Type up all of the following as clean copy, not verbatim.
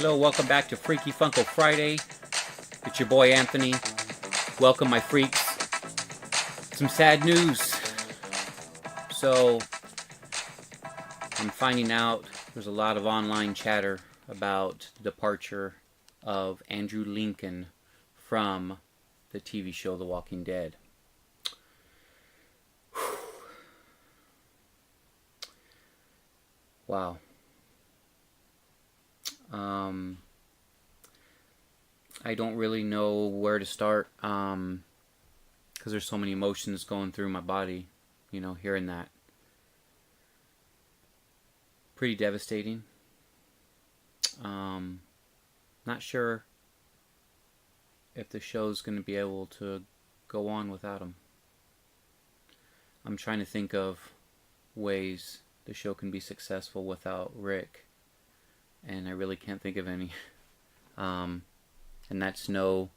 Hello, welcome back to Freaky Funko Friday. It's your boy Anthony. Welcome, my freaks. Some sad news. So, I'm finding out there's a lot of online chatter about the departure of Andrew Lincoln from the TV show The Walking Dead. Wow. I don't really know where to start, because there's so many emotions going through my body, you know, hearing that. Pretty devastating. Not sure if the show's going to be able to go on without him. I'm trying to think of ways the show can be successful without Rick, and I really can't think of any. And that's no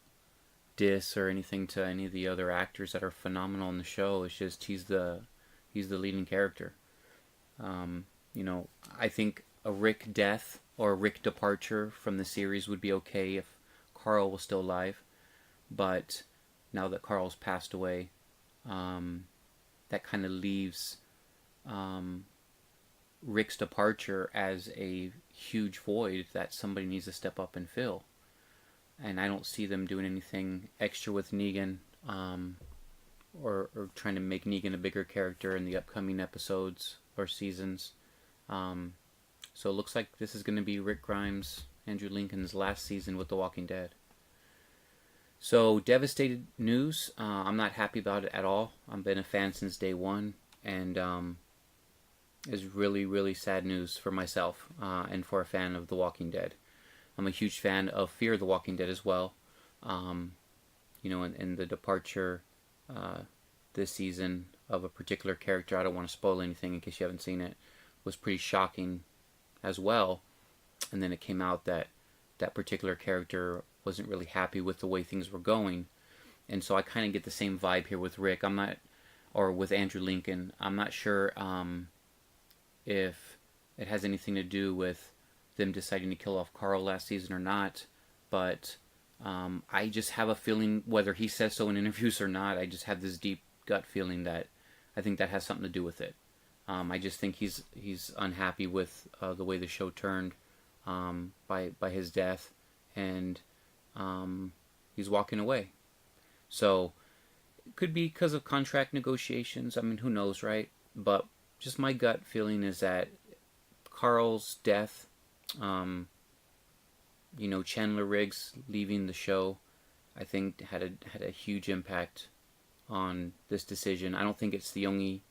diss or anything to any of the other actors that are phenomenal in the show. It's just he's the leading character. You know, I think a Rick death or a Rick departure from the series would be okay if Carl was still alive. But now that Carl's passed away, that kind of leaves Rick's departure as a huge void that somebody needs to step up and fill. And I don't see them doing anything extra with Negan, or trying to make Negan a bigger character in the upcoming episodes or seasons. So it looks like this is going to be Rick Grimes, Andrew Lincoln's last season with The Walking Dead. So, devastated news. I'm not happy about it at all. I've been a fan since day one, and it's really, really sad news for myself and for a fan of The Walking Dead. I'm a huge fan of Fear the Walking Dead as well. You know, and the departure this season of a particular character, I don't want to spoil anything in case you haven't seen it, was pretty shocking as well. And then it came out that that particular character wasn't really happy with the way things were going. And so I kind of get the same vibe here with Rick. Or with Andrew Lincoln. I'm not sure if it has anything to do with them deciding to kill off Carl last season or not, but I just have a feeling, whether he says so in interviews or not, I just have this deep gut feeling that I think that has something to do with it. I just think he's unhappy with the way the show turned by his death, and he's walking away. So it could be because of contract negotiations. I mean, who knows, right? But just my gut feeling is that Carl's death, you know, Chandler Riggs leaving the show, I think had a huge impact on this decision. I don't think it's the only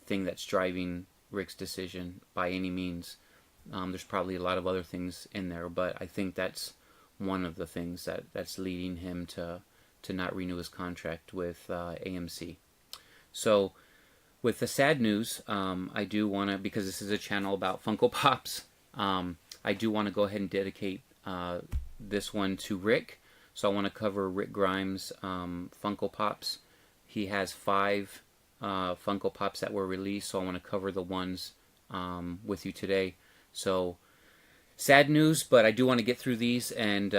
thing that's driving Rick's decision by any means. There's probably a lot of other things in there, but I think that's one of the things that's leading him to not renew his contract with AMC. So, with the sad news, I do want to, because this is a channel about Funko Pops, I do want to go ahead and dedicate this one to Rick. So I want to cover Rick Grimes' Funko Pops. He has 5 Funko Pops that were released, so I want to cover the ones with you today. So, sad news, but I do want to get through these, and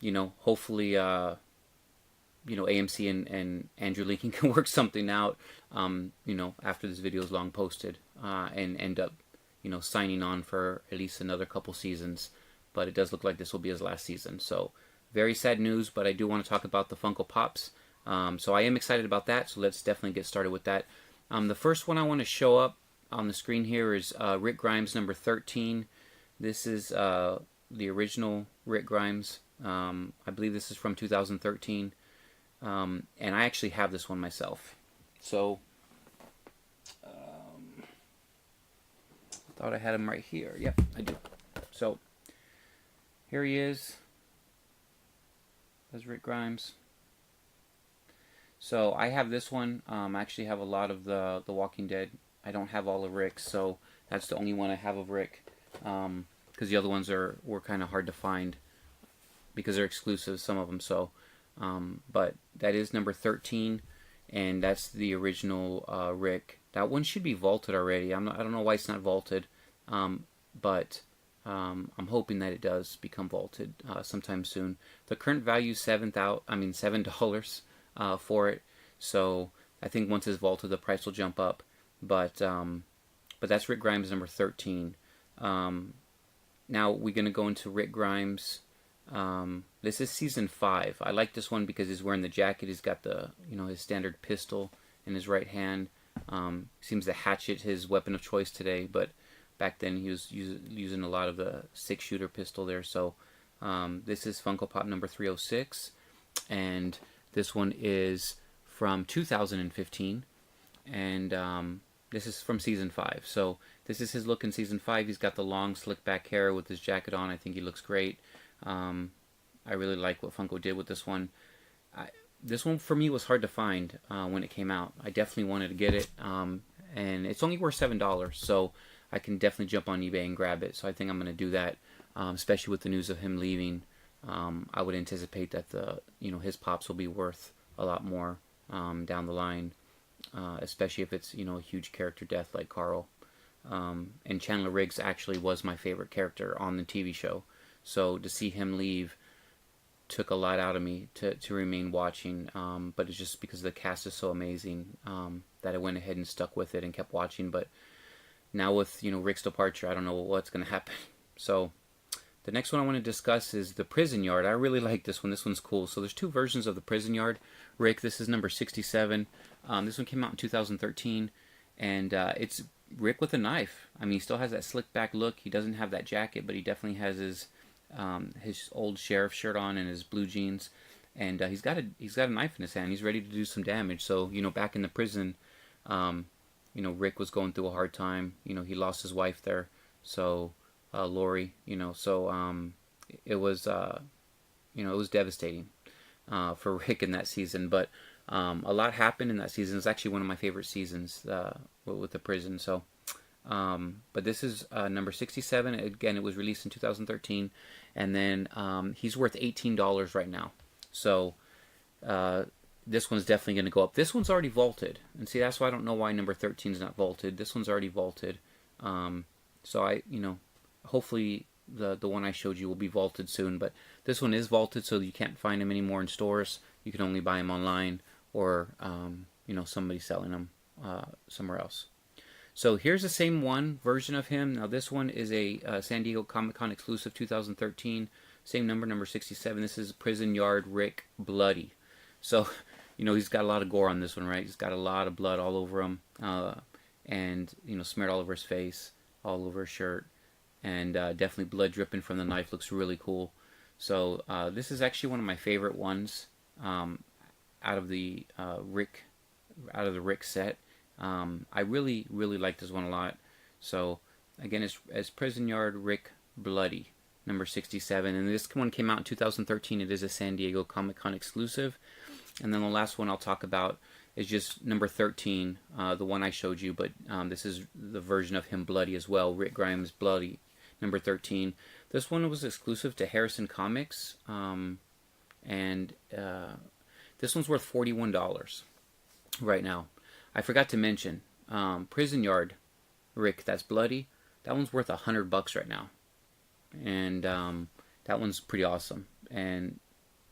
you know, hopefully, you know, AMC and Andrew Lincoln can work something out, you know, after this video is long posted, and end up, you know, signing on for at least another couple seasons. But it does look like this will be his last season. So, very sad news, but I do want to talk about the Funko Pops. So I am excited about that, so let's definitely get started with that. The first one I want to show up on the screen here is Rick Grimes number 13. This is the original Rick Grimes. I believe this is from 2013. And I actually have this one myself. So, thought I had him right here. Yep, I do. So, here he is. That's Rick Grimes. So, I have this one. I actually have a lot of the Walking Dead. I don't have all of Rick's, so that's the only one I have of Rick. Because the other ones were kind of hard to find because they're exclusive, some of them. So, but that is number 13, and that's the original Rick. That one should be vaulted already. I don't know why it's not vaulted, but I'm hoping that it does become vaulted sometime soon. The current value is $7 for it. So I think once it's vaulted, the price will jump up. But that's Rick Grimes number 13. Now we're gonna go into Rick Grimes. This is season 5. I like this one because he's wearing the jacket. He's got the his standard pistol in his right hand. Seems the hatchet his weapon of choice today, but back then he was using a lot of the 6-shooter pistol there. So this is Funko Pop number 306, and this one is from 2015, and this is from season 5. So this is his look in season 5. He's got the long slick back hair with his jacket on. I think he looks great. I really like what Funko did with this one. This one for me was hard to find when it came out. I definitely wanted to get it, and it's only worth $7, so I can definitely jump on eBay and grab it. So I think I'm going to do that, especially with the news of him leaving. I would anticipate that his pops will be worth a lot more down the line, especially if it's a huge character death like Carl. And Chandler Riggs actually was my favorite character on the TV show, so to see him leave took a lot out of me to remain watching, but it's just because the cast is so amazing that I went ahead and stuck with it and kept watching. But now with Rick's departure, I don't know what's going to happen. So the next one I want to discuss is the Prison Yard. I really like this one. This one's cool. So there's 2 versions of the Prison Yard Rick. This is number 67. This one came out in 2013, and it's Rick with a knife. I mean, he still has that slick back look. He doesn't have that jacket, but he definitely has his old sheriff shirt on and his blue jeans, and he's got a knife in his hand. He's ready to do some damage. So back in the prison, Rick was going through a hard time. He lost his wife there, so Lori. So it was devastating for Rick in that season. But a lot happened in that season. It's actually one of my favorite seasons with the prison. So. But this is number 67. Again, it was released in 2013, and then he's worth $18 right now. So this one's definitely going to go up. This one's already vaulted, and see, that's why I don't know why number 13 is not vaulted. This one's already vaulted. So hopefully the one I showed you will be vaulted soon. But this one is vaulted, so you can't find them anymore in stores. You can only buy them online, or somebody selling them somewhere else. So here's the same version of him. Now this one is a San Diego Comic-Con exclusive 2013. Same number 67. This is Prison Yard Rick Bloody. So, he's got a lot of gore on this one, right? He's got a lot of blood all over him. And, smeared all over his face, all over his shirt. And definitely blood dripping from the knife. Looks really cool. So this is actually one of my favorite ones out of the Rick set. I really like this one a lot. So again, it's Prison Yard Rick Bloody, number 67, and this one came out in 2013. It is a San Diego Comic-Con exclusive. And then the last one I'll talk about is just number 13, the one I showed you, but this is the version of him bloody as well, Rick Grimes Bloody, number 13. This one was exclusive to Harrison Comics, and this one's worth $41 right now. I forgot to mention, Prison Yard Rick, that's bloody, that one's worth $100 right now. And that one's pretty awesome. And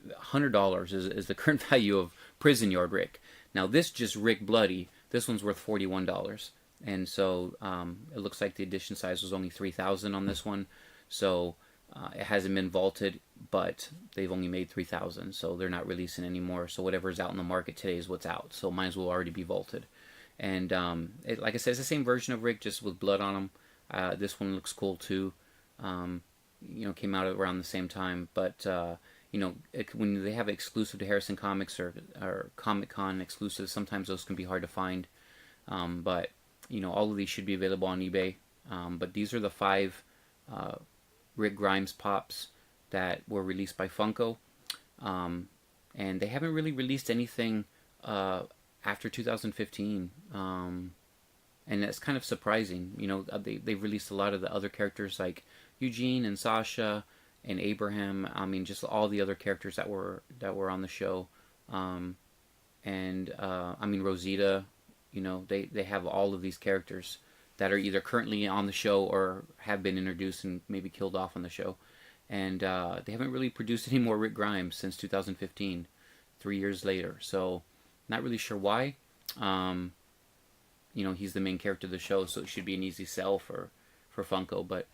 $100 is the current value of Prison Yard Rick. Now this just Rick Bloody, this one's worth $41. And so it looks like the edition size was only 3,000 on this one. So it hasn't been vaulted, but they've only made 3,000, so they're not releasing anymore. So whatever's out in the market today is what's out. So mine will already be vaulted. And like I said, it's the same version of Rick, just with blood on him. This one looks cool too. Came out around the same time. But when they have it exclusive to Harrison Comics or Comic-Con exclusives, sometimes those can be hard to find. But all of these should be available on eBay. But these are the 5 Rick Grimes pops that were released by Funko, and they haven't really released anything after 2015, and that's kind of surprising. They've released a lot of the other characters like Eugene and Sasha and Abraham. I mean, just all the other characters that were on the show, and I mean Rosita. They have all of these characters that are either currently on the show or have been introduced and maybe killed off on the show. And they haven't really produced any more Rick Grimes since 2015, 3 years later. So not really sure why. You know, he's the main character of the show, so it should be an easy sell for Funko. But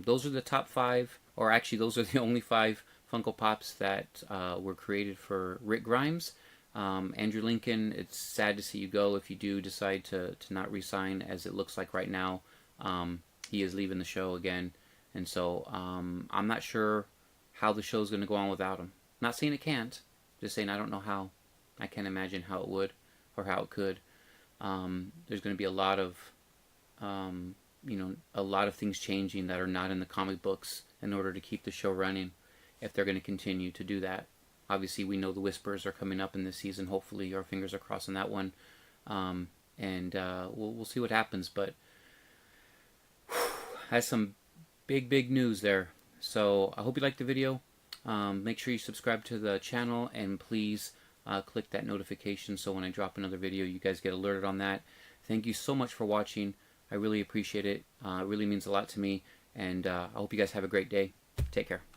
those are the top 5, or actually those are the only 5 Funko Pops that were created for Rick Grimes. Andrew Lincoln, it's sad to see you go if you do decide to not re-sign, as it looks like right now. He is leaving the show again. And so I'm not sure how the show's going to go on without him. Not saying it can't, just saying I don't know how. I can't imagine how it would or how it could. There's going to be a lot of, you know, a lot of things changing that are not in the comic books in order to keep the show running, if they're going to continue to do that. Obviously, we know the Whispers are coming up in this season. Hopefully, our fingers are crossed on that one. And we'll see what happens. But has some big news there. So I hope you liked the video. Make sure you subscribe to the channel, and please click that notification so when I drop another video, you guys get alerted on that. Thank you so much for watching. I really appreciate it. It really means a lot to me. And I hope you guys have a great day. Take care.